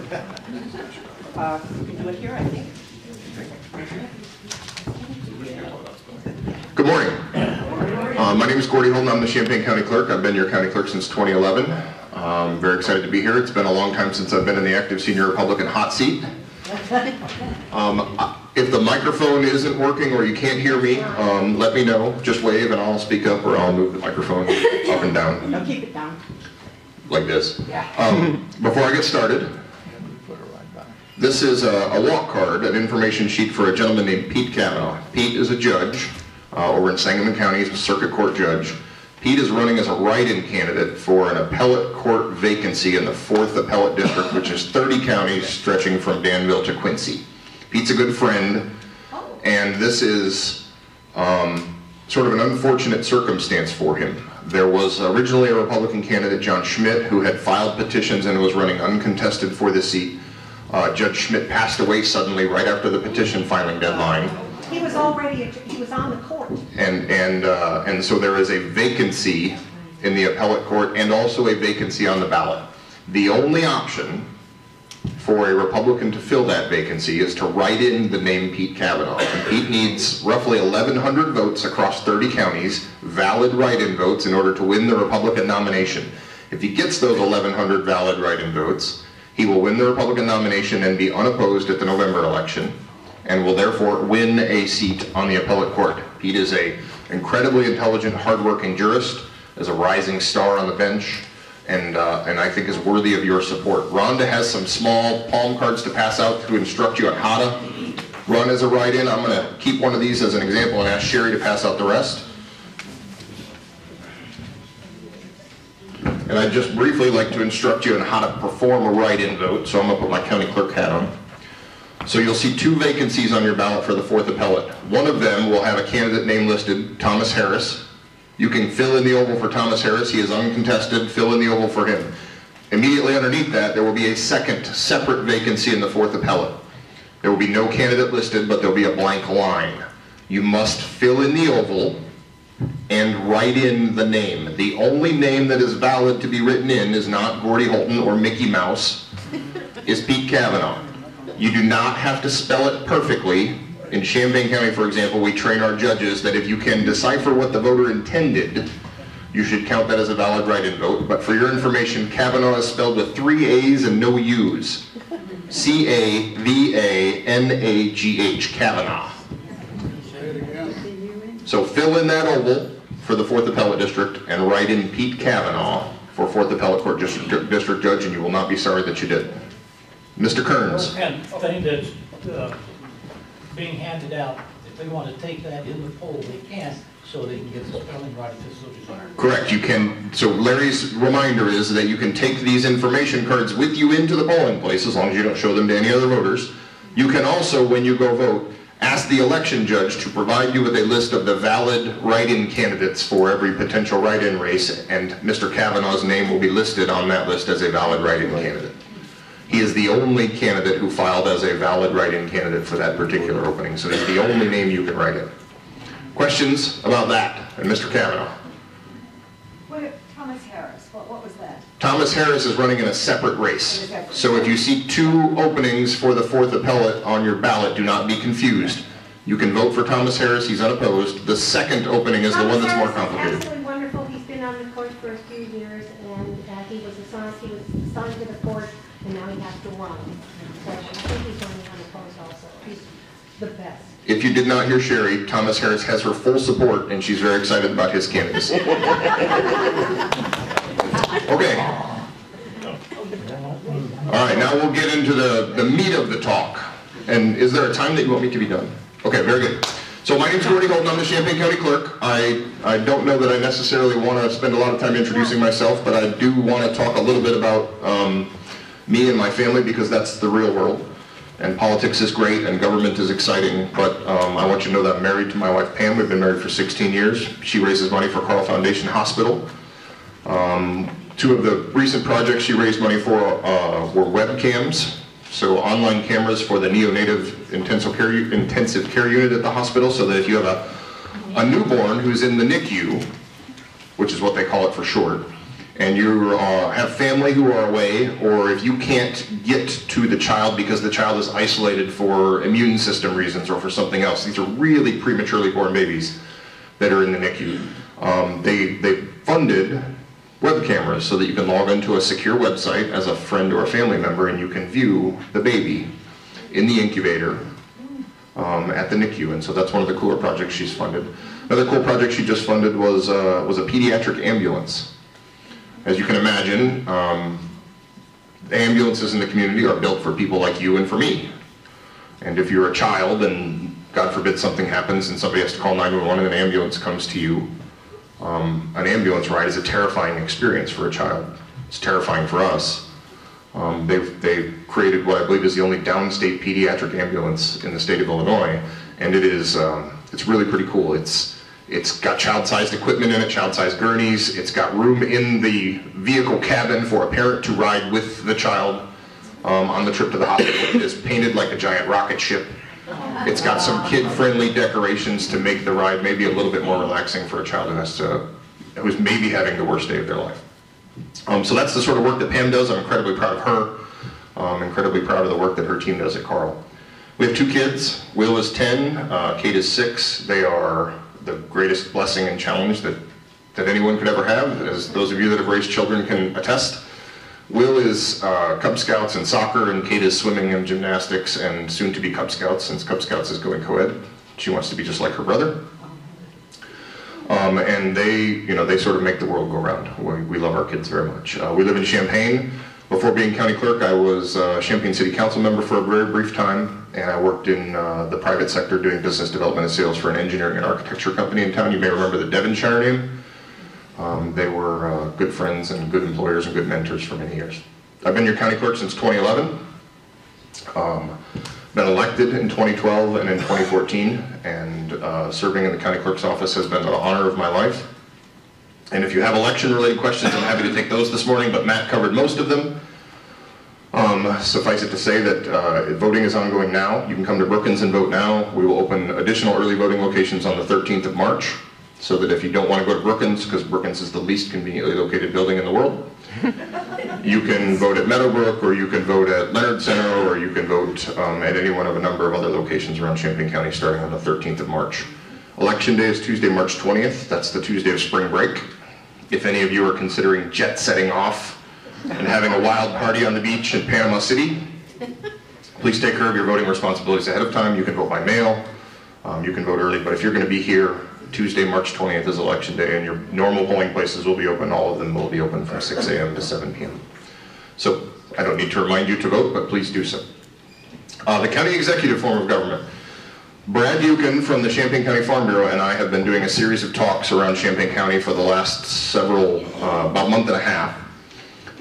You can do it here, I think. Good morning. My name is Gordy Hulten. I'm the Champaign County Clerk. I've been your county clerk since 2011. I'm very excited to be here. It's been a long time since I've been in the active senior Republican hot seat. If the microphone isn't working or you can't hear me, let me know. Just wave and I'll speak up, or I'll move the microphone up and down. No, keep it down. Like this. Yeah. Before I get started, this is a walk card, an information sheet for a gentleman named Pete Cavanaugh. Pete is a judge over in Sangamon County. He's a circuit court judge. Pete is running as a write-in candidate for an appellate court vacancy in the 4th Appellate District, which is 30 counties stretching from Danville to Quincy. Pete's a good friend, and this is sort of an unfortunate circumstance for him. There was originally a Republican candidate, John Schmidt, who had filed petitions and was running uncontested for this seat. Judge Schmidt passed away suddenly right after the petition filing deadline. He was already, he was on the court. And so there is a vacancy in the appellate court and also a vacancy on the ballot. The only option for a Republican to fill that vacancy is to write in the name Pete Cavanaugh. And Pete needs roughly 1,100 votes across 30 counties, valid write-in votes, in order to win the Republican nomination. If he gets those 1,100 valid write-in votes, he will win the Republican nomination and be unopposed at the November election, and will therefore win a seat on the appellate court. Pete is an incredibly intelligent, hardworking jurist, is a rising star on the bench, and I think is worthy of your support. Rhonda has some small palm cards to pass out to instruct you on how to run as a write-in. I'm going to keep one of these as an example and ask Sherry to pass out the rest. And I'd just briefly like to instruct you on how to perform a write-in vote, so I'm going to put my county clerk hat on. So you'll see 2 vacancies on your ballot for the 4th Appellate. One of them will have a candidate name listed, Thomas Harris. You can fill in the oval for Thomas Harris. He is uncontested. Fill in the oval for him. Immediately underneath that, there will be a second separate vacancy in the 4th Appellate. There will be no candidate listed, but there will be a blank line. You must fill in the oval and write in the name. The only name that is valid to be written in is not Gordy Hulten or Mickey Mouse, is Pete Cavanaugh. You do not have to spell it perfectly. In Champaign County, for example, we train our judges that if you can decipher what the voter intended, you should count that as a valid write-in vote. But for your information, Cavanaugh is spelled with 3 A's and no U's. C-A-V-A-N-A-G-H, Cavanaugh. So fill in that oval for the 4th Appellate District and write in Pete Cavanaugh for 4th Appellate Court District Judge, and you will not be sorry that you did. Mr. Kearns. And thing that's being handed out, if they want to take that in the poll, they can, so they can get the spelling right if it's so desired. Correct, you can. So Larry's reminder is that you can take these information cards with you into the polling place, as long as you don't show them to any other voters. You can also, when you go vote, ask the election judge to provide you with a list of the valid write-in candidates for every potential write-in race, and Mr. Cavanaugh's name will be listed on that list as a valid write-in candidate. He is the only candidate who filed as a valid write-in candidate for that particular opening, so it's the only name you can write in. Questions about that and Mr. Cavanaugh? Thomas Harris, what was that? Thomas Harris is running in a separate race. So if you see 2 openings for the 4th Appellate on your ballot, do not be confused. You can vote for Thomas Harris, he's unopposed. The second opening is the one that's more complicated. Thomas Harris is absolutely wonderful. He's been on the court for a few years, and he was assigned to the court, and now he has to run. So I think he's only unopposed also. He's the best. If you did not hear Sherry, Thomas Harris has her full support, and she's very excited about his candidacy. Okay. All right, now we'll get into the meat of the talk. And is there a time that you want me to be done? Okay, very good. So my name is Gordy Hulten. I'm the Champaign County Clerk. I don't know that I necessarily want to spend a lot of time introducing myself, but I do want to talk a little bit about me and my family, because that's the real world. And politics is great and government is exciting, but I want you to know that I'm married to my wife Pam. We've been married for 16 years. She raises money for Carl Foundation Hospital. 2 of the recent projects she raised money for were webcams, so online cameras for the neonatal intensive care unit at the hospital, so that if you have a newborn who's in the NICU, which is what they call it for short, and you have family who are away, or if you can't get to the child because the child is isolated for immune system reasons or for something else, these are really prematurely born babies that are in the NICU. They funded web cameras so that you can log into a secure website as a friend or a family member and you can view the baby in the incubator at the NICU, and so that's one of the cooler projects she's funded. Another cool project she just funded was a pediatric ambulance. As you can imagine, the ambulances in the community are built for people like you and for me. And if you're a child and God forbid something happens and somebody has to call 911 and an ambulance comes to you, an ambulance ride is a terrifying experience for a child. It's terrifying for us. They've created what I believe is the only downstate pediatric ambulance in the state of Illinois, and it's really pretty cool. It's got child-sized equipment in it, child-sized gurneys. It's got room in the vehicle cabin for a parent to ride with the child on the trip to the hospital. It is painted like a giant rocket ship. It's got some kid-friendly decorations to make the ride maybe a little bit more relaxing for a child who's maybe having the worst day of their life. So that's the sort of work that Pam does. I'm incredibly proud of her. I'm incredibly proud of the work that her team does at Carl. We have 2 kids. Will is 10, Kate is 6. They are the greatest blessing and challenge that anyone could ever have, as those of you that have raised children can attest. Will is Cub Scouts and soccer, and Kate is swimming and gymnastics, and soon to be Cub Scouts, since Cub Scouts is going co-ed. She wants to be just like her brother. And they sort of make the world go round. We love our kids very much. We live in Champaign. Before being county clerk, I was a Champaign City Council member for a very brief time, and I worked in the private sector doing business development and sales for an engineering and architecture company in town. You may remember the Devonshire name. They were good friends and good employers and good mentors for many years. I've been your county clerk since 2011. Been elected in 2012 and in 2014, and serving in the county clerk's office has been the honor of my life. And if you have election-related questions, I'm happy to take those this morning, but Matt covered most of them. Suffice it to say that voting is ongoing now. You can come to Brookins and vote now. We will open additional early voting locations on the 13th of March, so that if you don't want to go to Brookins, because Brookins is the least conveniently located building in the world, you can vote at Meadowbrook, or you can vote at Leonard Center, or you can vote at any one of a number of other locations around Champaign County starting on the 13th of March. Election day is Tuesday, March 20th. That's the Tuesday of spring break. If any of you are considering jet setting off and having a wild party on the beach in Panama City, please take care of your voting responsibilities ahead of time. You can vote by mail, you can vote early, but if you're going to be here, Tuesday, March 20th is election day, and your normal polling places will be open. All of them will be open from 6 a.m. to 7 p.m. So I don't need to remind you to vote, but please do so. The county executive form of government. Brad Buchan from the Champaign County Farm Bureau and I have been doing a series of talks around Champaign County for the last about month and a half,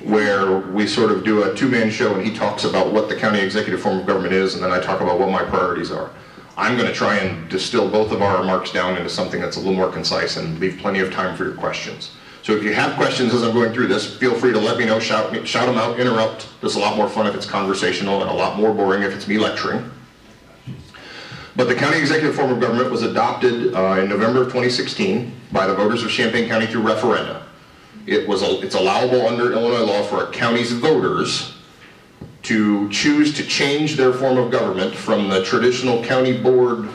where we sort of do a 2-man show, and he talks about what the county executive form of government is, and then I talk about what my priorities are. I'm going to try and distill both of our remarks down into something that's a little more concise and leave plenty of time for your questions. So if you have questions as I'm going through this, feel free to let me know, shout them out, interrupt. It's a lot more fun if it's conversational and a lot more boring if it's me lecturing. But the county executive form of government was adopted in November of 2016 by the voters of Champaign County through referenda. It's allowable under Illinois law for a county's voters to choose to change their form of government from the traditional county board,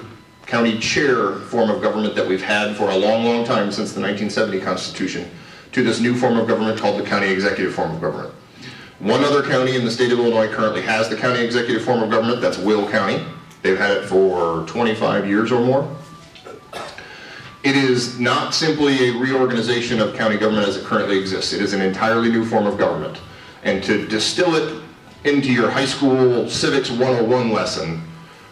county chair form of government that we've had for a long, long time since the 1970 Constitution, to this new form of government called the county executive form of government. One other county in the state of Illinois currently has the county executive form of government. That's Will County. They've had it for 25 years or more. It is not simply a reorganization of county government as it currently exists. It is an entirely new form of government. And to distill it into your high school civics 101 lesson,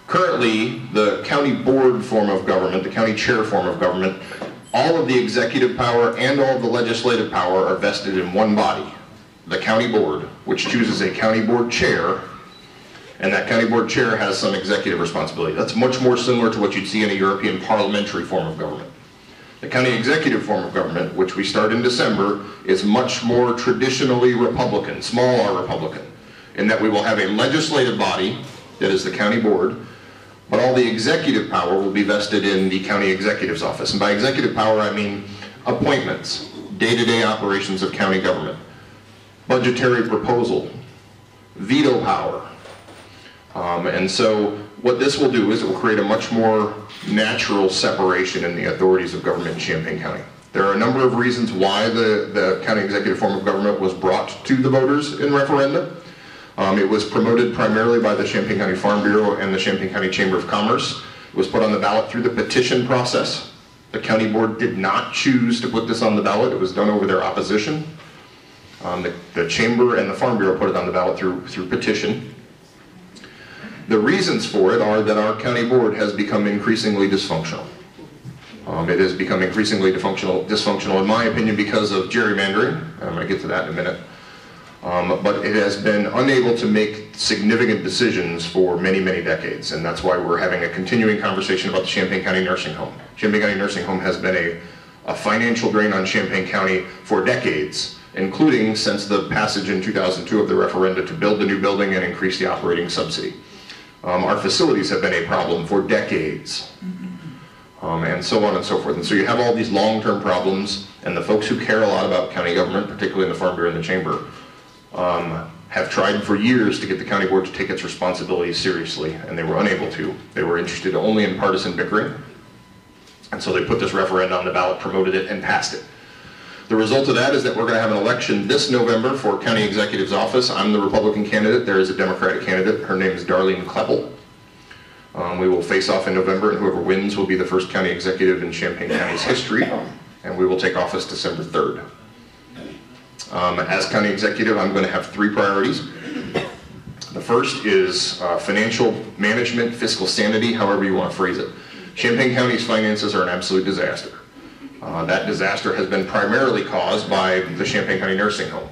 currently the county board form of government, the county chair form of government, all of the executive power and all of the legislative power are vested in one body, the county board, which chooses a county board chair, and that county board chair has some executive responsibility. That's much more similar to what you'd see in a European parliamentary form of government. The county executive form of government, which we start in December, is much more traditionally Republican, small r Republican, in that we will have a legislative body, that is the county board, but all the executive power will be vested in the county executive's office. And by executive power, I mean appointments, day-to-day operations of county government, budgetary proposal, veto power. And so what this will do is it will create a much more natural separation in the authorities of government in Champaign County. There are a number of reasons why the county executive form of government was brought to the voters in referenda. It was promoted primarily by the Champaign County Farm Bureau and the Champaign County Chamber of Commerce. It was put on the ballot through the petition process. The county board did not choose to put this on the ballot. It was done over their opposition. The Chamber and the Farm Bureau put it on the ballot through petition. The reasons for it are that our county board has become increasingly dysfunctional. It has become increasingly dysfunctional, in my opinion, because of gerrymandering. I'm going to get to that in a minute. But it has been unable to make significant decisions for many, many decades, and that's why we're having a continuing conversation about the Champaign County Nursing Home. Champaign County Nursing Home has been a financial drain on Champaign County for decades, including since the passage in 2002 of the referenda to build the new building and increase the operating subsidy. Our facilities have been a problem for decades, and so on and so forth. And so you have all these long-term problems, and the folks who care a lot about county government, particularly in the Farm Bureau and the Chamber, have tried for years to get the county board to take its responsibilities seriously, and they were unable to. They were interested only in partisan bickering, and so they put this referendum on the ballot, promoted it, and passed it. The result of that is that we're going to have an election this November for county executive's office. I'm the Republican candidate. There is a Democratic candidate. Her name is Darlene Kleppel. We will face off in November, and whoever wins will be the first county executive in Champaign County's history, and we will take office December 3rd. As county executive, I'm going to have 3 priorities. The first is financial management, fiscal sanity, however you want to phrase it. Champaign County's finances are an absolute disaster. That disaster has been primarily caused by the Champaign County Nursing Home.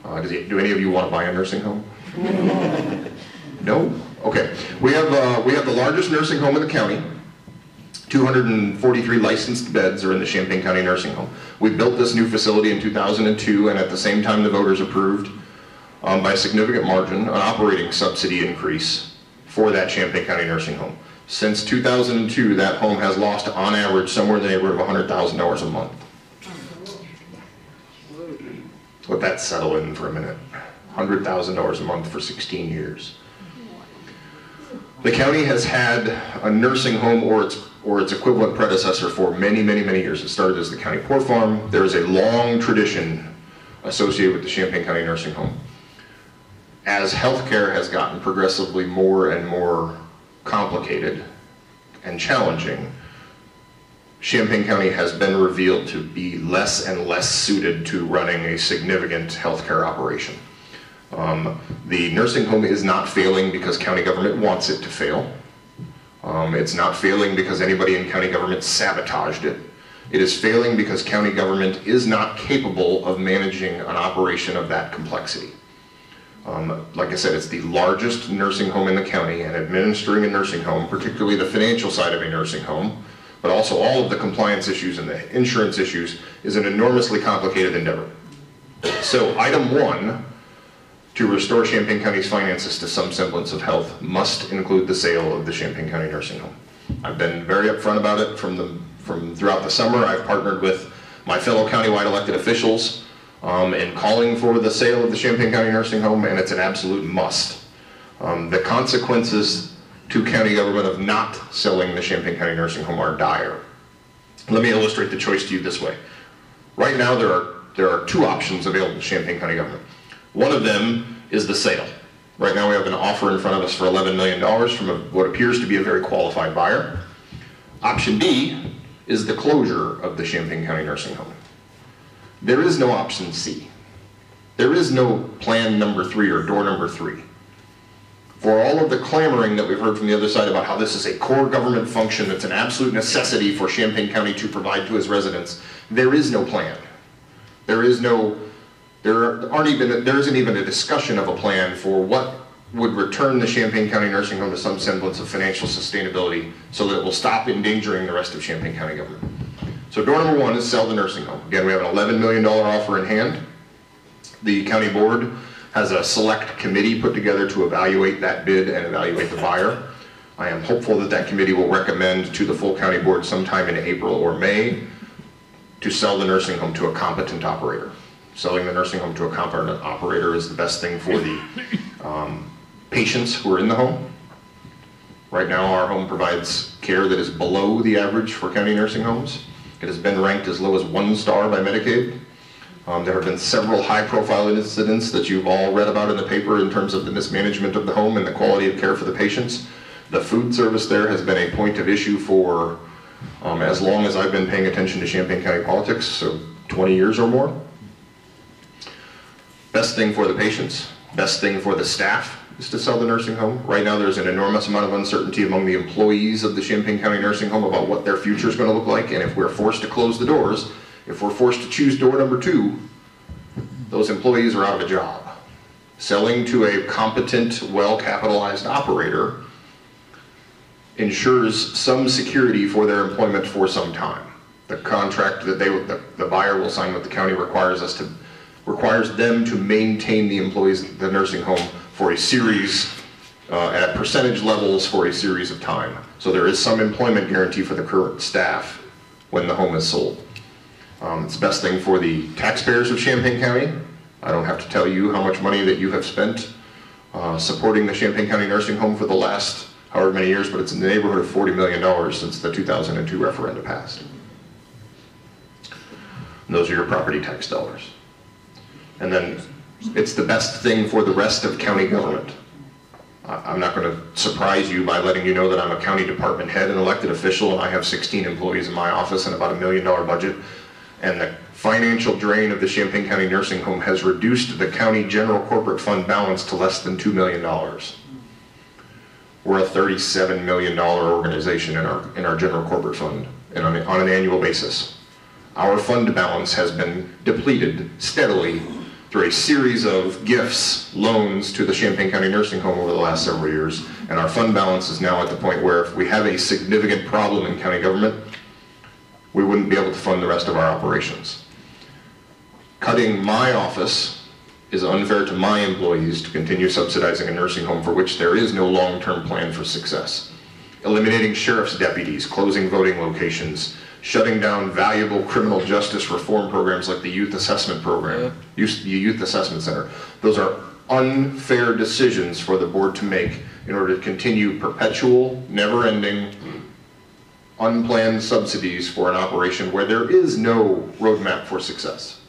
Do any of you want to buy a nursing home? No? Okay. We have the largest nursing home in the county. 243 licensed beds are in the Champaign County Nursing Home. We built this new facility in 2002, and at the same time the voters approved, by a significant margin, an operating subsidy increase for that Champaign County Nursing Home. Since 2002, that home has lost, on average, somewhere in the neighborhood of $100,000 a month. Let that settle in for a minute. $100,000 a month for 16 years. The county has had a nursing home or its equivalent predecessor for many, many, many years. It started as the County Poor Farm. There is a long tradition associated with the Champaign County Nursing Home. As healthcare has gotten progressively more and more complicated and challenging, Champaign County has been revealed to be less and less suited to running a significant healthcare operation. The nursing home is not failing because county government wants it to fail. It's not failing because anybody in county government sabotaged it. It is failing because county government is not capable of managing an operation of that complexity. Like I said, it's the largest nursing home in the county, and administering a nursing home, particularly the financial side of a nursing home, but also all of the compliance issues and the insurance issues, is an enormously complicated endeavor. So item 1, to restore Champaign County's finances to some semblance of health, must include the sale of the Champaign County Nursing Home. I've been very upfront about it from throughout the summer. I've partnered with my fellow countywide elected officials in calling for the sale of the Champaign County Nursing Home, and it's an absolute must. The consequences to county government of not selling the Champaign County Nursing Home are dire. Let me illustrate the choice to you this way. Right now there are 2 options available to Champaign County government. One of them is the sale. Right now we have an offer in front of us for $11 million from what appears to be a very qualified buyer. Option B is the closure of the Champaign County Nursing Home. There is no option C. There is no plan number 3 or door number 3. For all of the clamoring that we've heard from the other side about how this is a core government function that's an absolute necessity for Champaign County to provide to its residents, there is no plan. There isn't even a discussion of a plan for what would return the Champaign County Nursing Home to some semblance of financial sustainability so that it will stop endangering the rest of Champaign County government. So door number 1 is sell the nursing home. Again, we have an $11 million offer in hand. The county board has a select committee put together to evaluate that bid and evaluate the buyer. I am hopeful that that committee will recommend to the full county board sometime in April or May to sell the nursing home to a competent operator. Selling the nursing home to a competent operator is the best thing for the patients who are in the home. Right now, our home provides care that is below the average for county nursing homes. It has been ranked as low as 1 star by Medicaid. There have been several high-profile incidents that you've all read about in the paper in terms of the mismanagement of the home and the quality of care for the patients. The food service there has been a point of issue for as long as I've been paying attention to Champaign County politics, so 20 years or more. Best thing for the patients, best thing for the staff is to sell the nursing home. Right now there's an enormous amount of uncertainty among the employees of the Champaign County Nursing Home about what their future is going to look like, and if we're forced to close the doors, if we're forced to choose door number 2, those employees are out of a job. Selling to a competent, well-capitalized operator ensures some security for their employment for some time. The contract that the buyer will sign with the county requires them to maintain the employees, the nursing home, for a series, at percentage levels for a series of time. So there is some employment guarantee for the current staff when the home is sold. It's the best thing for the taxpayers of Champaign County. I don't have to tell you how much money that you have spent supporting the Champaign County Nursing Home for the last however many years, but it's in the neighborhood of $40 million since the 2002 referendum passed. And those are your property tax dollars. And then it's the best thing for the rest of county government. I'm not going to surprise you by letting you know that I'm a county department head and elected official, and I have 16 employees in my office and about $1 million budget. And the financial drain of the Champaign County Nursing Home has reduced the county general corporate fund balance to less than $2 million. We're a $37 million organization in our general corporate fund, and on an annual basis. Our fund balance has been depleted steadily through a series of gifts, loans to the Champaign County Nursing Home over the last several years, and our fund balance is now at the point where if we have a significant problem in county government, we wouldn't be able to fund the rest of our operations. Cutting my office is unfair to my employees to continue subsidizing a nursing home for which there is no long-term plan for success. Eliminating sheriff's deputies, closing voting locations, shutting down valuable criminal justice reform programs like the Youth Assessment Program, Youth Assessment Center. Those are unfair decisions for the board to make in order to continue perpetual, never-ending, unplanned subsidies for an operation where there is no roadmap for success.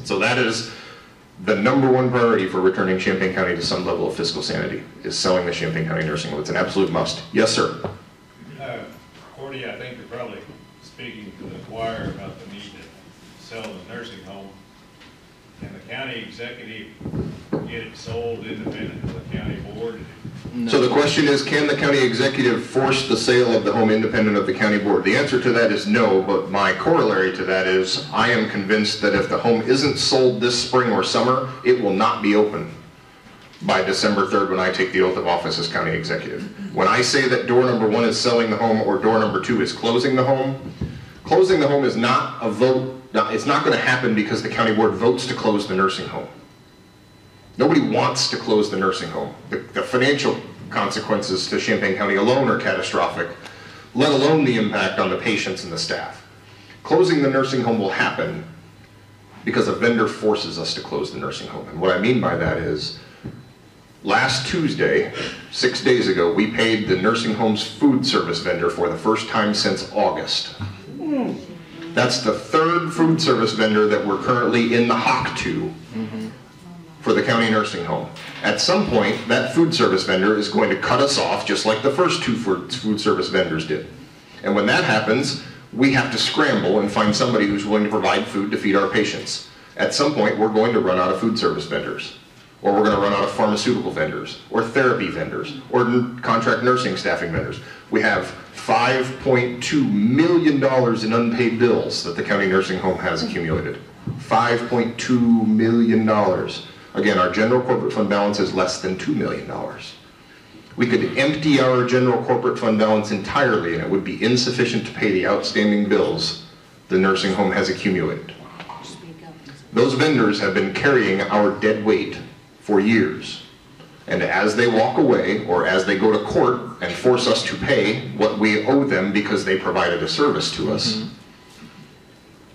So that is the #1 priority for returning Champaign County to some level of fiscal sanity, is selling the Champaign County Nursing Home. It's an absolute must. Yes, sir. Gordy, I think you're probably speaking to the choir about the need to sell the nursing home. Can the county executive get it sold independent of the county board? No. So the question is, can the county executive force the sale of the home independent of the county board? The answer to that is no, but my corollary to that is I am convinced that if the home isn't sold this spring or summer, it will not be open by December 3rd when I take the oath of office as county executive. When I say that door number 1 is selling the home or door number 2 is closing the home is not a vote. It's not going to happen because the county board votes to close the nursing home. Nobody wants to close the nursing home. The financial consequences to Champaign County alone are catastrophic, let alone the impact on the patients and the staff. Closing the nursing home will happen because a vendor forces us to close the nursing home. And what I mean by that is, last Tuesday, 6 days ago, we paid the nursing home's food service vendor for the first time since August. That's the 3rd food service vendor that we're currently in the hock to for the county nursing home. At some point, that food service vendor is going to cut us off just like the first 2 food service vendors did. And when that happens, we have to scramble and find somebody who's willing to provide food to feed our patients. At some point, we're going to run out of food service vendors, or we're going to run out of pharmaceutical vendors, or therapy vendors, or contract nursing staffing vendors. We have $5.2 million in unpaid bills that the county nursing home has accumulated. $5.2 million. Again, our general corporate fund balance is less than $2 million. We could empty our general corporate fund balance entirely and it would be insufficient to pay the outstanding bills the nursing home has accumulated. Those vendors have been carrying our dead weight for years. And as they walk away or as they go to court and force us to pay what we owe them because they provided a service to us,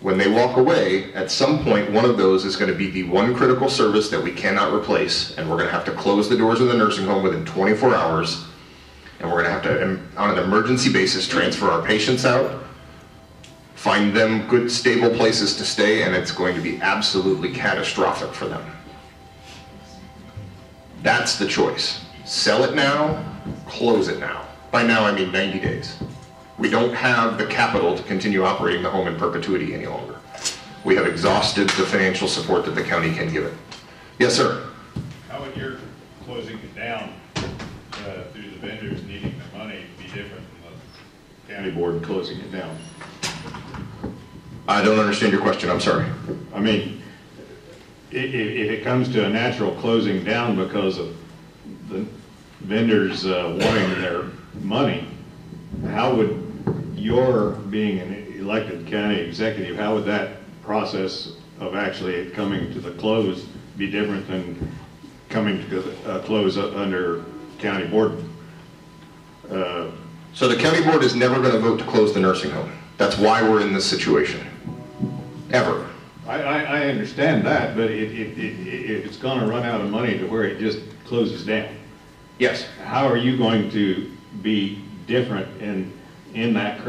When they walk away, at some point, one of those is going to be the one critical service that we cannot replace, and we're going to have to close the doors of the nursing home within 24 hours, and we're going to have to, on an emergency basis, transfer our patients out, find them good, stable places to stay, and it's going to be absolutely catastrophic for them. That's the choice. Sell it now, close it now. By now, I mean 90 days. We don't have the capital to continue operating the home in perpetuity any longer. We have exhausted the financial support that the county can give it. Yes, sir? How would your closing it down through the vendors needing the money be different from the county board closing it down? I don't understand your question, I'm sorry. I mean, if it comes to a natural closing down because of the vendors wanting their money, how would your being an elected county executive, how would that process of actually it coming to the close be different than coming to a close under county board? So the county board is never going to vote to close the nursing home. That's why we're in this situation. Ever. I understand that, but it's going to run out of money to where it just closes down. Yes. How are you going to be different in that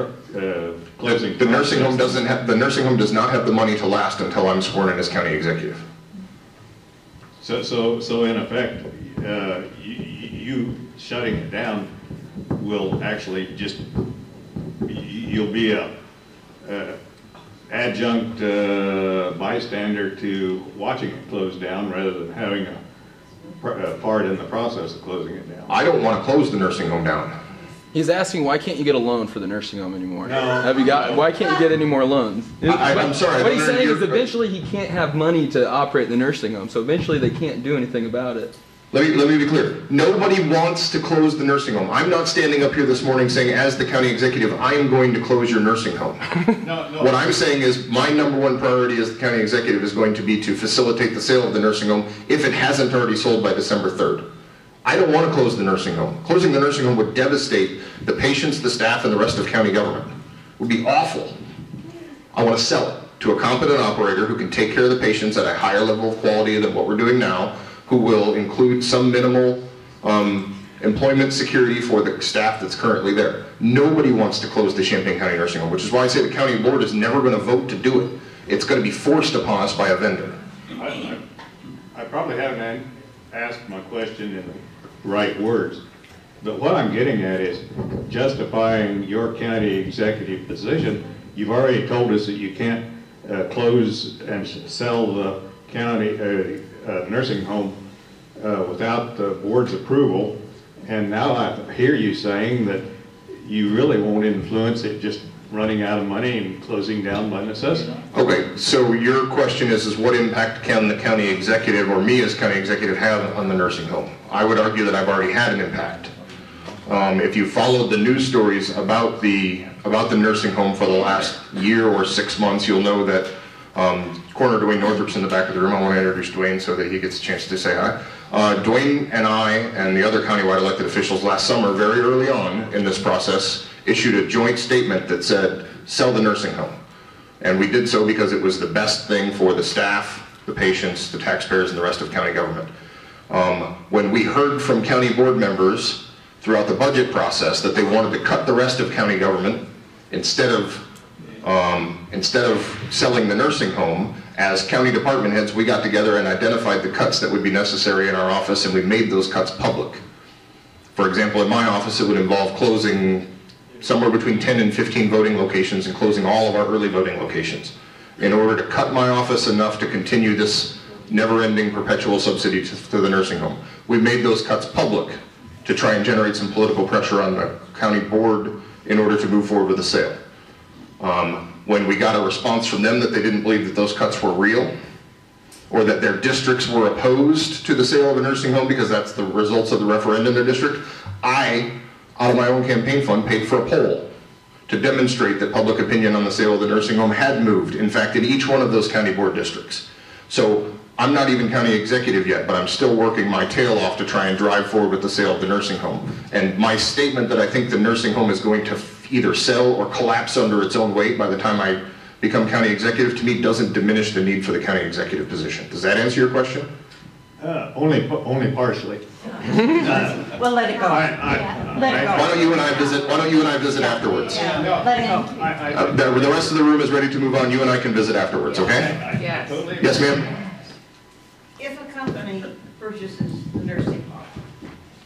closing? The nursing home doesn't have, the nursing home does not have the money to last until I'm sworn in as county executive. So in effect, you shutting it down will actually just, you'll be a adjunct bystander to watching it close down rather than having a part in the process of closing it down. I don't want to close the nursing home down. He's asking, why can't you get a loan for the nursing home anymore? No. Have you got? Why can't you get any more loans? I'm sorry. What he's saying is eventually he can't have money to operate the nursing home, so eventually they can't do anything about it. Let me be clear. Nobody wants to close the nursing home. I'm not standing up here this morning saying, as the county executive, I am going to close your nursing home. No. What I'm saying is my number one priority as the county executive is going to be to facilitate the sale of the nursing home if it hasn't already sold by December 3rd. I don't want to close the nursing home. Closing the nursing home would devastate the patients, the staff, and the rest of county government. It would be awful. I want to sell it to a competent operator who can take care of the patients at a higher level of quality than what we're doing now, who will include some minimal employment security for the staff that's currently there. Nobody wants to close the Champaign County Nursing Home, which is why I say the county board is never going to vote to do it. It's going to be forced upon us by a vendor. I probably haven't asked my question in the right words, but what I'm getting at is justifying your county executive position. You've already told us that you can't close and sell the county nursing home without the board's approval, and now I hear you saying that you really won't influence it just running out of money and closing down by necessity. Okay, so your question is what impact can the county executive or me as county executive have on the nursing home? I would argue that I've already had an impact. If you followed the news stories about the nursing home for the last year or 6 months, you'll know that Coroner Dwayne Northrup's in the back of the room. I want to introduce Dwayne so that he gets a chance to say hi. Dwayne and I and the other countywide elected officials last summer, very early on in this process, issued a joint statement that said, sell the nursing home. And we did so because it was the best thing for the staff, the patients, the taxpayers, and the rest of county government. When we heard from county board members throughout the budget process that they wanted to cut the rest of county government instead of selling the nursing home, as county department heads, we got together and identified the cuts that would be necessary in our office, and we made those cuts public. For example, in my office, it would involve closing somewhere between 10 and 15 voting locations and closing all of our early voting locations in order to cut my office enough to continue this never-ending perpetual subsidy to the nursing home. We made those cuts public to try and generate some political pressure on the county board in order to move forward with the sale. When we got a response from them that they didn't believe that those cuts were real, or that their districts were opposed to the sale of a nursing home because that's the results of the referendum in their district, I, out of my own campaign fund, paid for a poll to demonstrate that public opinion on the sale of the nursing home had moved, in fact, in each one of those county board districts. So I'm not even county executive yet, but I'm still working my tail off to try and drive forward with the sale of the nursing home. And my statement that I think the nursing home is going to either sell or collapse under its own weight by the time I become county executive, to me, doesn't diminish the need for the county executive position. Does that answer your question? Only partially. Well, let it go. Let it go. Why don't you and I visit afterwards? Yeah, let it go. The rest of the room is ready to move on. You and I can visit afterwards, okay? Yes. Yes, ma'am? If a company purchases the nursing home,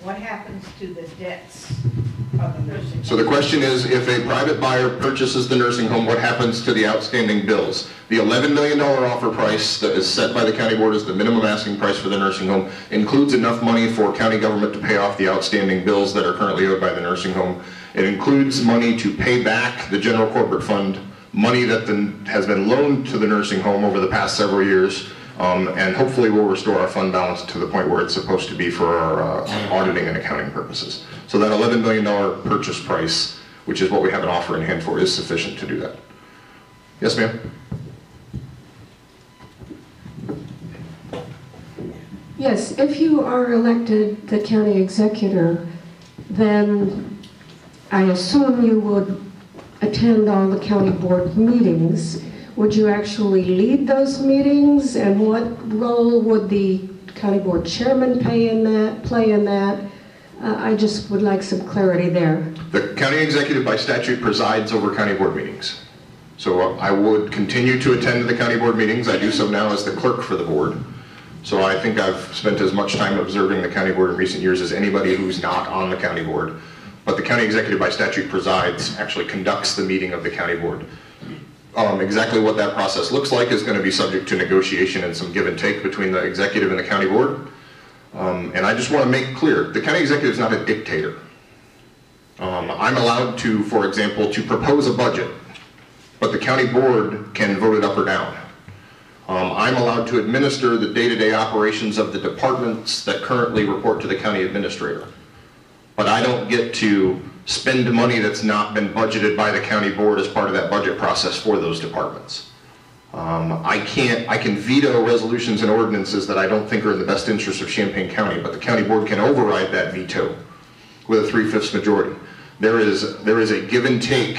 what happens to the debts of the nursing home? So the question is, if a private buyer purchases the nursing home, what happens to the outstanding bills? The $11 million offer price that is set by the county board as the minimum asking price for the nursing home includes enough money for county government to pay off the outstanding bills that are currently owed by the nursing home. It includes money to pay back the general corporate fund, money that has been loaned to the nursing home over the past several years, and hopefully we'll restore our fund balance to the point where it's supposed to be for our auditing and accounting purposes. So that $11 million purchase price, which is what we have an offer in hand for, is sufficient to do that. Yes, ma'am? Yes, if you are elected the county executor, then I assume you would attend all the county board meetings. Would you actually lead those meetings, and what role would the county board chairman play in that? I just would like some clarity there. The county executive by statute presides over county board meetings. So I would continue to attend the county board meetings. I do so now as the clerk for the board. So I think I've spent as much time observing the county board in recent years as anybody who's not on the county board. But the county executive by statute presides, actually conducts the meeting of the county board. Exactly what that process looks like is going to be subject to negotiation and some give and take between the executive and the county board. And I just want to make clear, the county executive is not a dictator. I'm allowed to, for example, to propose a budget, but the county board can vote it up or down. I'm allowed to administer the day-to-day operations of the departments that currently report to the county administrator. But I don't get to spend money that's not been budgeted by the county board as part of that budget process for those departments. I can veto resolutions and ordinances that I don't think are in the best interest of Champaign County, but the county board can override that veto with a 3/5 majority. There is a give and take,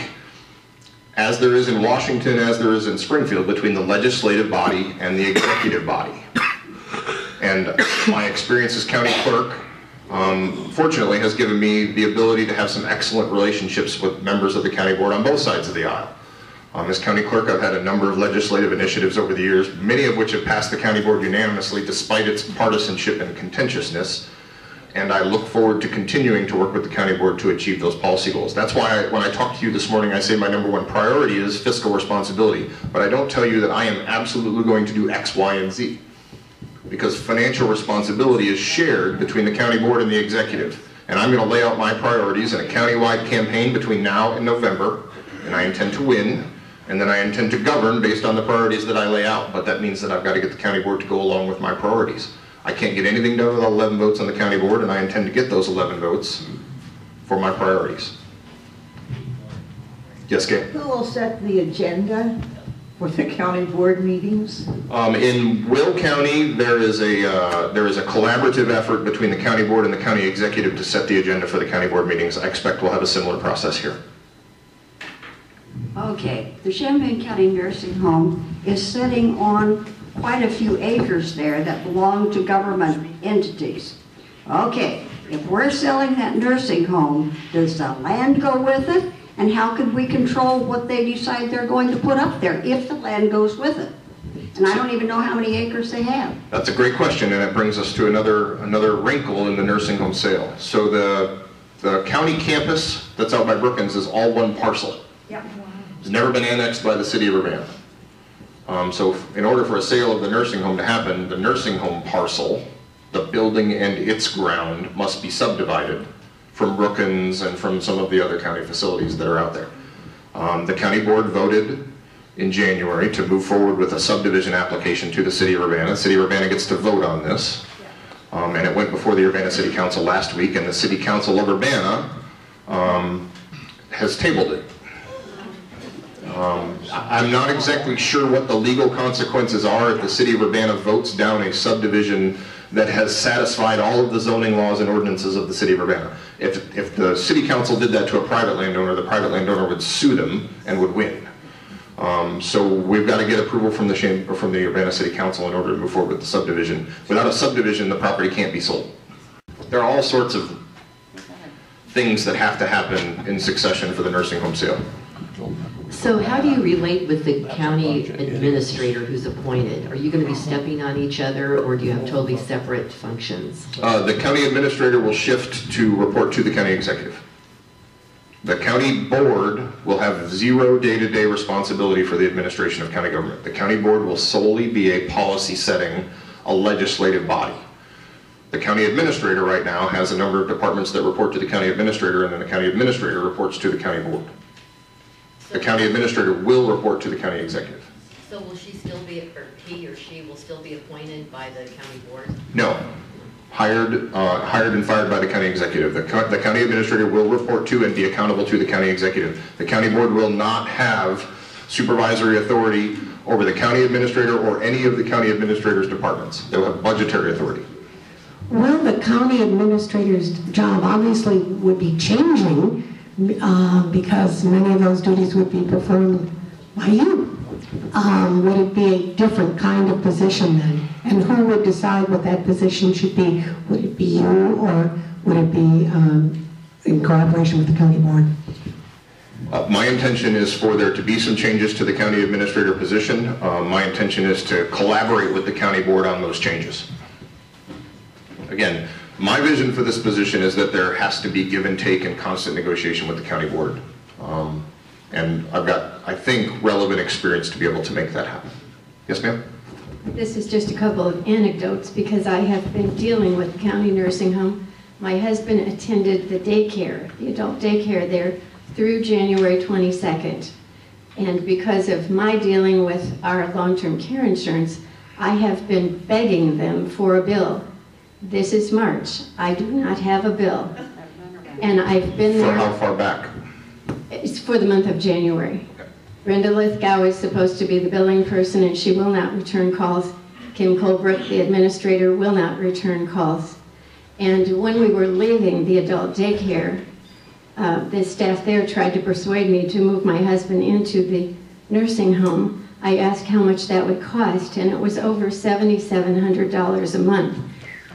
as there is in Washington, as there is in Springfield, between the legislative body and the executive body. And my experience as county clerk, fortunately, has given me the ability to have some excellent relationships with members of the county board on both sides of the aisle. As county clerk, I've had a number of legislative initiatives over the years, many of which have passed the county board unanimously despite its partisanship and contentiousness. And I look forward to continuing to work with the county board to achieve those policy goals. That's why when I talk to you this morning, I say my number one priority is fiscal responsibility. But I don't tell you that I am absolutely going to do X, Y, and Z. Because financial responsibility is shared between the county board and the executive. And I'm going to lay out my priorities in a countywide campaign between now and November, and I intend to win, and then I intend to govern based on the priorities that I lay out. But that means that I've got to get the county board to go along with my priorities. I can't get anything done with 11 votes on the county board, and I intend to get those 11 votes for my priorities. Yes, Kay? Who will set the agenda for the county board meetings? In Will County, there is a collaborative effort between the county board and the county executive to set the agenda for the county board meetings. I expect we'll have a similar process here. Okay, the Champaign County Nursing Home is sitting on quite a few acres there that belong to government entities. Okay, if we're selling that nursing home, does the land go with it? And how can we control what they decide they're going to put up there if the land goes with it? And I don't even know how many acres they have. That's a great question, and it brings us to another wrinkle in the nursing home sale. So the county campus that's out by Brookings is all one parcel. Yep. It's never been annexed by the city of Urbana. So in order for a sale of the nursing home to happen, the nursing home parcel, the building and its ground, must be subdivided from Brookings and from some of the other county facilities that are out there. The county board voted in January to move forward with a subdivision application to the city of Urbana. The city of Urbana gets to vote on this. And it went before the Urbana City Council last week, and the City Council of Urbana has tabled it. I'm not exactly sure what the legal consequences are if the city of Urbana votes down a subdivision that has satisfied all of the zoning laws and ordinances of the city of Urbana. If the city council did that to a private landowner, the private landowner would sue them and would win. So we've got to get approval from the Urbana City Council in order to move forward with the subdivision. Without a subdivision, the property can't be sold. There are all sorts of things that have to happen in succession for the nursing home sale. So how do you relate with the county administrator who's appointed? Are you going to be stepping on each other, or do you have totally separate functions? The county administrator will shift to report to the county executive. The county board will have zero day-to-day responsibility for the administration of county government. The county board will solely be a policy-setting, a legislative body. The county administrator right now has a number of departments that report to the county administrator, and then the county administrator reports to the county board. The county administrator will report to the county executive. So will she still be, or he or she will still be appointed by the county board? No. Hired and fired by the county executive. The county administrator will report to and be accountable to the county executive. The county board will not have supervisory authority over the county administrator or any of the county administrator's departments. They'll have budgetary authority. Well, the county administrator's job obviously would be changing because many of those duties would be performed by you. Would it be a different kind of position then? And who would decide what that position should be? Would it be you, or would it be in cooperation with the county board? My intention is for there to be some changes to the county administrator position. My intention is to collaborate with the county board on those changes. Again, my vision for this position is that there has to be give and take and constant negotiation with the county board. And I've got, I think, relevant experience to be able to make that happen. Yes, ma'am? This is just a couple of anecdotes because I have been dealing with the county nursing home. My husband attended the daycare, the adult daycare there through January 22nd. And because of my dealing with our long-term care insurance, I have been begging them for a bill. This is March. I do not have a bill. And I've been there. For how far back? It's for the month of January. Brenda Lithgow is supposed to be the billing person, and she will not return calls. Kim Colebrook, the administrator, will not return calls. And when we were leaving the adult daycare, the staff there tried to persuade me to move my husband into the nursing home. I asked how much that would cost, and it was over $7,700 a month.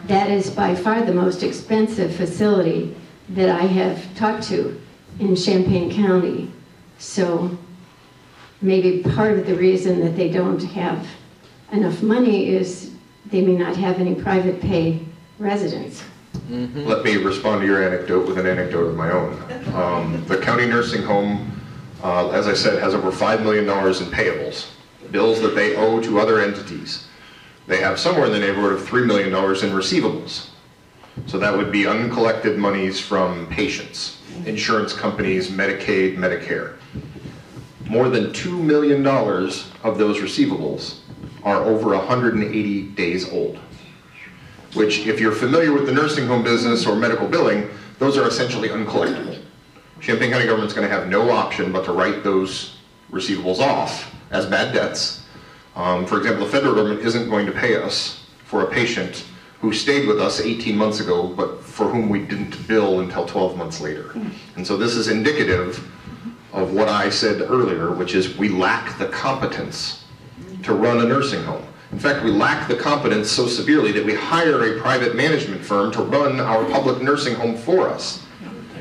That is by far the most expensive facility that I have talked to in Champaign County. So maybe part of the reason that they don't have enough money is they may not have any private pay residents. Mm-hmm. Let me respond to your anecdote with an anecdote of my own. The county nursing home, as I said, has over $5 million in payables, bills that they owe to other entities. They have somewhere in the neighborhood of $3 million in receivables. So that would be uncollected monies from patients, insurance companies, Medicaid, Medicare. More than $2 million of those receivables are over 180 days old, which, if you're familiar with the nursing home business or medical billing, those are essentially uncollectible. Champaign County government's going to have no option but to write those receivables off as bad debts. For example, the federal government isn't going to pay us for a patient who stayed with us 18 months ago, but for whom we didn't bill until 12 months later. And so this is indicative of what I said earlier, which is we lack the competence to run a nursing home. In fact, we lack the competence so severely that we hire a private management firm to run our public nursing home for us.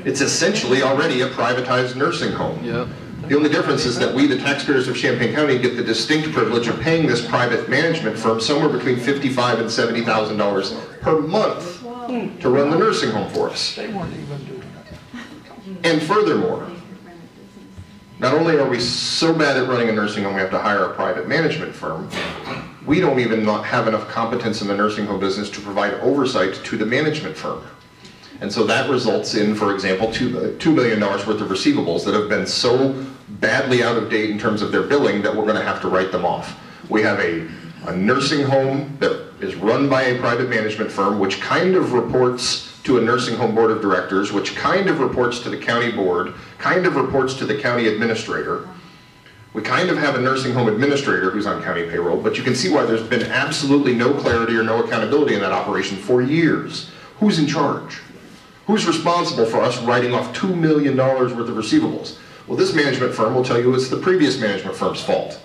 It's essentially already a privatized nursing home. Yep. The only difference is that we, the taxpayers of Champaign County, get the distinct privilege of paying this private management firm somewhere between $55,000 and $70,000 per month to run the nursing home for us. They weren't even doing it. And furthermore, not only are we so bad at running a nursing home we have to hire a private management firm, we don't even not have enough competence in the nursing home business to provide oversight to the management firm. And so that results in, for example, $2 million worth of receivables that have been so badly out of date in terms of their billing that we're going to have to write them off. We have a nursing home that is run by a private management firm, which kind of reports to a nursing home board of directors, which kind of reports to the county board, kind of reports to the county administrator. We kind of have a nursing home administrator who's on county payroll, but you can see why there's been absolutely no clarity or no accountability in that operation for years. Who's in charge? Who's responsible for us writing off $2 million worth of receivables? Well, this management firm will tell you it's the previous management firm's fault.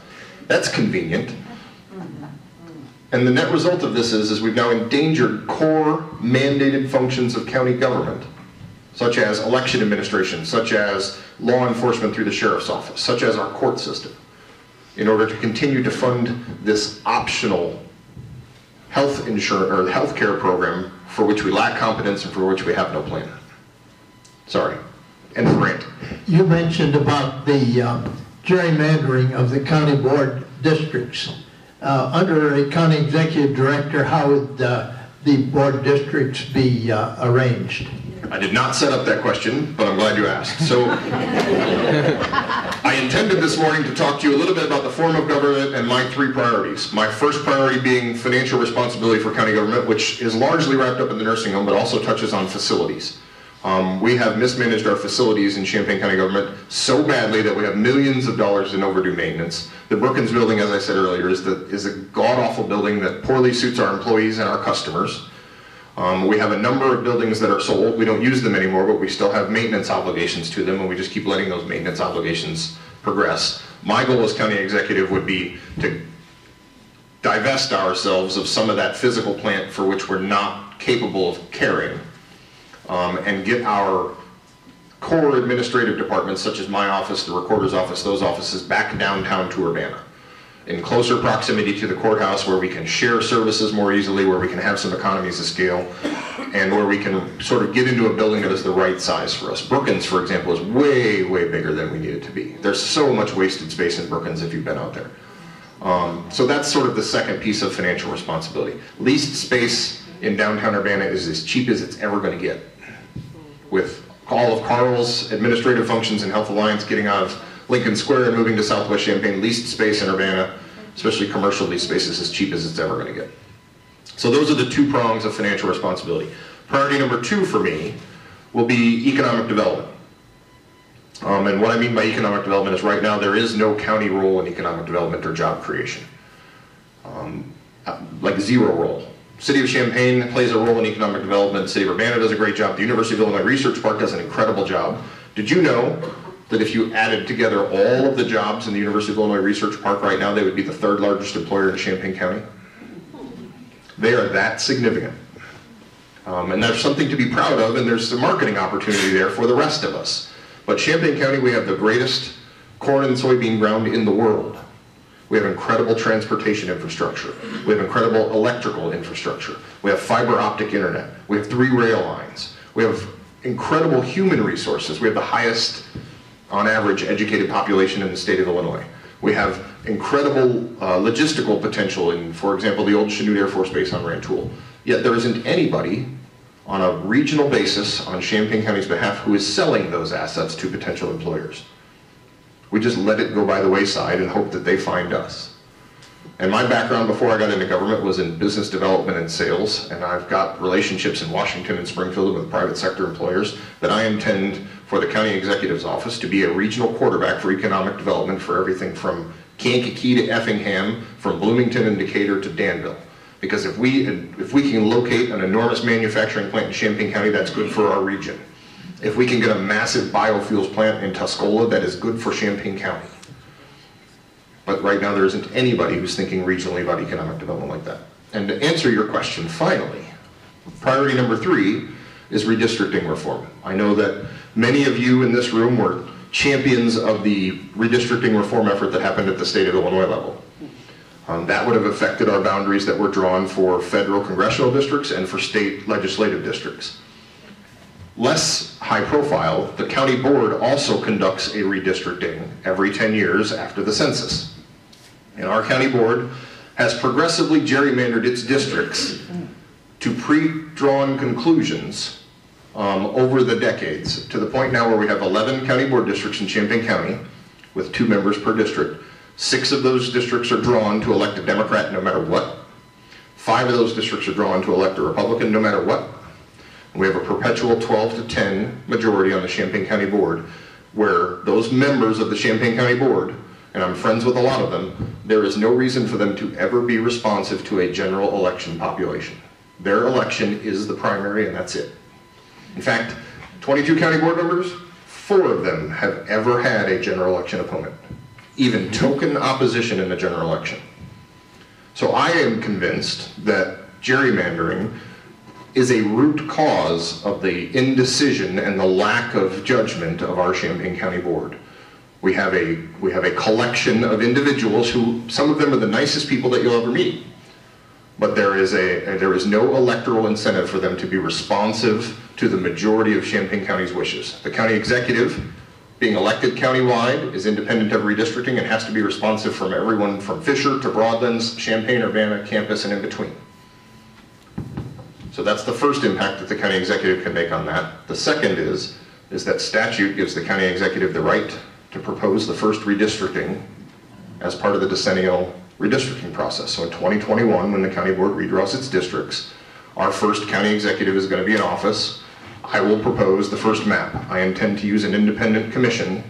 That's convenient. And the net result of this is we've now endangered core mandated functions of county government, such as election administration, such as law enforcement through the sheriff's office, such as our court system, in order to continue to fund this optional health insurance or health care program for which we lack competence and for which we have no plan. Sorry. And rant. You mentioned about the gerrymandering of the county board districts. Under a county executive director, how would the board districts be arranged? I did not set up that question, but I'm glad you asked. So, I intended this morning to talk to you a little bit about the form of government and my 3 priorities. My first priority being financial responsibility for county government, which is largely wrapped up in the nursing home, but also touches on facilities. We have mismanaged our facilities in Champaign County government so badly that we have millions of dollars in overdue maintenance. The Brookins building, as I said earlier, is a god-awful building that poorly suits our employees and our customers. We have a number of buildings that are sold. We don't use them anymore, but we still have maintenance obligations to them, and we just keep letting those maintenance obligations progress. My goal as county executive would be to divest ourselves of some of that physical plant for which we're not capable of caring, and get our core administrative departments, such as my office, the recorder's office, those offices, back downtown to Urbana, in closer proximity to the courthouse, where we can share services more easily, where we can have some economies of scale, and where we can sort of get into a building that is the right size for us. Brookins, for example, is way, way bigger than we need it to be. There's so much wasted space in Brookins if you've been out there. So that's sort of the second piece of financial responsibility. Leased space in downtown Urbana is as cheap as it's ever going to get. With all of Carl's administrative functions and Health Alliance getting out of Lincoln Square and moving to Southwest Champaign, leased space in Urbana, especially commercial leased space, is as cheap as it's ever going to get. So those are the 2 prongs of financial responsibility. Priority number 2 for me will be economic development. And what I mean by economic development is right now there is no county role in economic development or job creation. Like 0 role. City of Champaign plays a role in economic development. City of Urbana does a great job. The University of Illinois Research Park does an incredible job. Did you know that if you added together all of the jobs in the University of Illinois Research Park right now, they would be the 3rd largest employer in Champaign County? They are that significant. And that's something to be proud of, and there's a marketing opportunity there for the rest of us. But Champaign County, we have the greatest corn and soybean ground in the world. We have incredible transportation infrastructure. We have incredible electrical infrastructure. We have fiber optic internet. We have 3 rail lines. We have incredible human resources. We have the highest, on average, educated population in the state of Illinois. We have incredible logistical potential in, for example, the old Chanute Air Force Base on Rantoul. Yet there isn't anybody on a regional basis on Champaign County's behalf who is selling those assets to potential employers. We just let it go by the wayside and hope that they find us. And my background before I got into government was in business development and sales, and I've got relationships in Washington and Springfield with private sector employers that I intend for the county executive's office to be a regional quarterback for economic development for everything from Kankakee to Effingham, from Bloomington and Decatur to Danville. Because if we can locate an enormous manufacturing plant in Champaign County, that's good for our region. If we can get a massive biofuels plant in Tuscola, that is good for Champaign County. But right now there isn't anybody who's thinking regionally about economic development like that. And to answer your question, finally, priority number 3 is redistricting reform. I know that many of you in this room were champions of the redistricting reform effort that happened at the state of Illinois level. That would have affected our boundaries that were drawn for federal congressional districts and for state legislative districts. Less high profile, the county board also conducts a redistricting every 10 years after the census. And our county board has progressively gerrymandered its districts to pre-drawn conclusions over the decades, to the point now where we have 11 county board districts in Champaign County with 2 members per district. 6 of those districts are drawn to elect a Democrat no matter what. 5 of those districts are drawn to elect a Republican no matter what. We have a perpetual 12-10 majority on the Champaign County Board, where those members of the Champaign County Board, and I'm friends with a lot of them, there is no reason for them to ever be responsive to a general election population. Their election is the primary, and that's it. In fact, 22 county board members, 4 of them have ever had a general election opponent, even token opposition in the general election. So I am convinced that gerrymandering is a root cause of the indecision and the lack of judgment of our Champaign County Board. We have a collection of individuals who, some of them are the nicest people that you'll ever meet, but there is no electoral incentive for them to be responsive to the majority of Champaign County's wishes. The county executive, being elected countywide, is independent of redistricting and has to be responsive from everyone from Fisher to Broadlands, Champaign, Urbana, campus, and in between. So that's the first impact that the county executive can make on that. The second is that statute gives the county executive the right to propose the first redistricting as part of the decennial redistricting process. So in 2021, when the county board redraws its districts, our first county executive is going to be in office. I will propose the first map. I intend to use an independent commission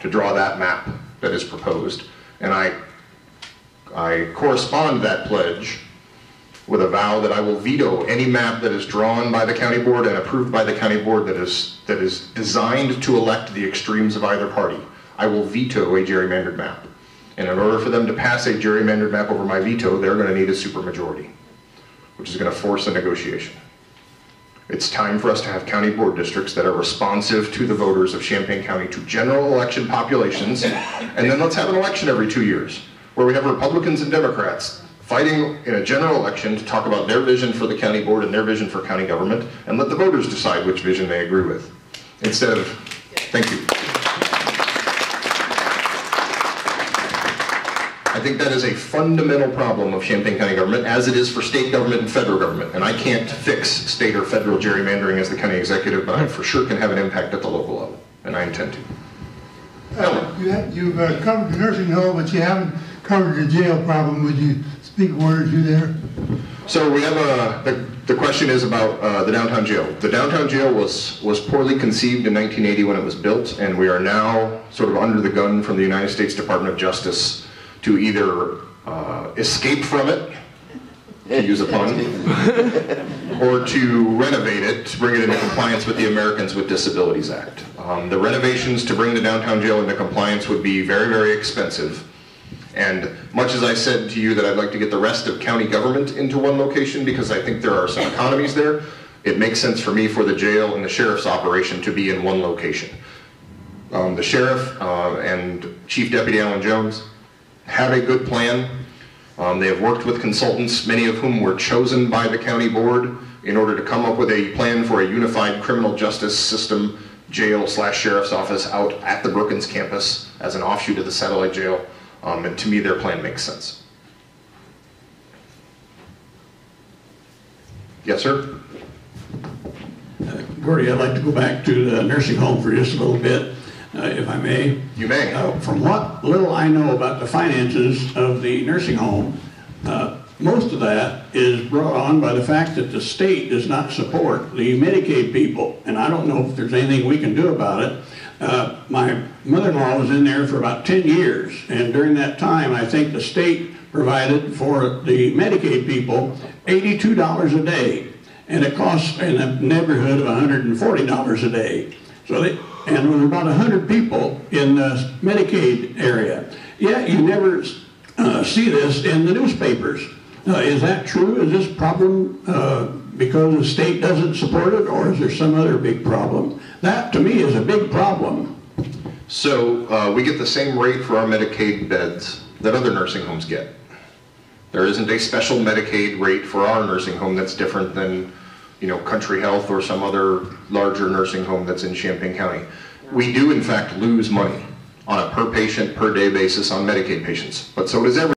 to draw that map that is proposed. And I correspond that pledge with a vow that I will veto any map that is drawn by the county board and approved by the county board that is designed to elect the extremes of either party. I will veto a gerrymandered map. And in order for them to pass a gerrymandered map over my veto, they're going to need a supermajority, which is going to force a negotiation. It's time for us to have county board districts that are responsive to the voters of Champaign County, to general election populations, and then let's have an election every 2 years, where we have Republicans and Democrats fighting in a general election to talk about their vision for the county board and their vision for county government, and let the voters decide which vision they agree with, instead of, thank you. I think that is a fundamental problem of Champaign County government, as it is for state government and federal government. And I can't fix state or federal gerrymandering as the county executive, but I for sure can have an impact at the local level, and I intend to. You've covered the nursing home, but you haven't covered the jail problem. Would you speak a word or two there? So we have the question is about the downtown jail. The downtown jail was poorly conceived in 1980 when it was built, and we are now sort of under the gun from the United States Department of Justice to either escape from it, to use a pun, or to renovate it, to bring it into compliance with the Americans with Disabilities Act. The renovations to bring the downtown jail into compliance would be very, very expensive. And much as I said to you that I'd like to get the rest of county government into one location because I think there are some economies there, it makes sense for me for the jail and the sheriff's operation to be in one location. The sheriff and Chief Deputy Alan Jones have a good plan. They have worked with consultants, many of whom were chosen by the county board in order to come up with a plan for a unified criminal justice system jail/sheriff's office out at the Brookins campus as an offshoot of the satellite jail. And to me, their plan makes sense. Yes, sir? Gordy, I'd like to go back to the nursing home for just a little bit. If I may. You may. From what little I know about the finances of the nursing home, most of that is brought on by the fact that the state does not support the Medicaid people, and I don't know if there's anything we can do about it. My mother-in-law was in there for about 10 years, and during that time, I think the state provided for the Medicaid people $82 a day, and it costs in the neighborhood of $140 a day. And there was about 100 people in the Medicaid area. Yet you never see this in the newspapers. Is that true? Is this problem because the state doesn't support it, or is there some other big problem? That, to me, is a big problem. So we get the same rate for our Medicaid beds that other nursing homes get. There isn't a special Medicaid rate for our nursing home that's different than, you know, Country Health or some other larger nursing home that's in Champaign County. We do, in fact, lose money on a per patient, per day basis on Medicaid patients, but so does every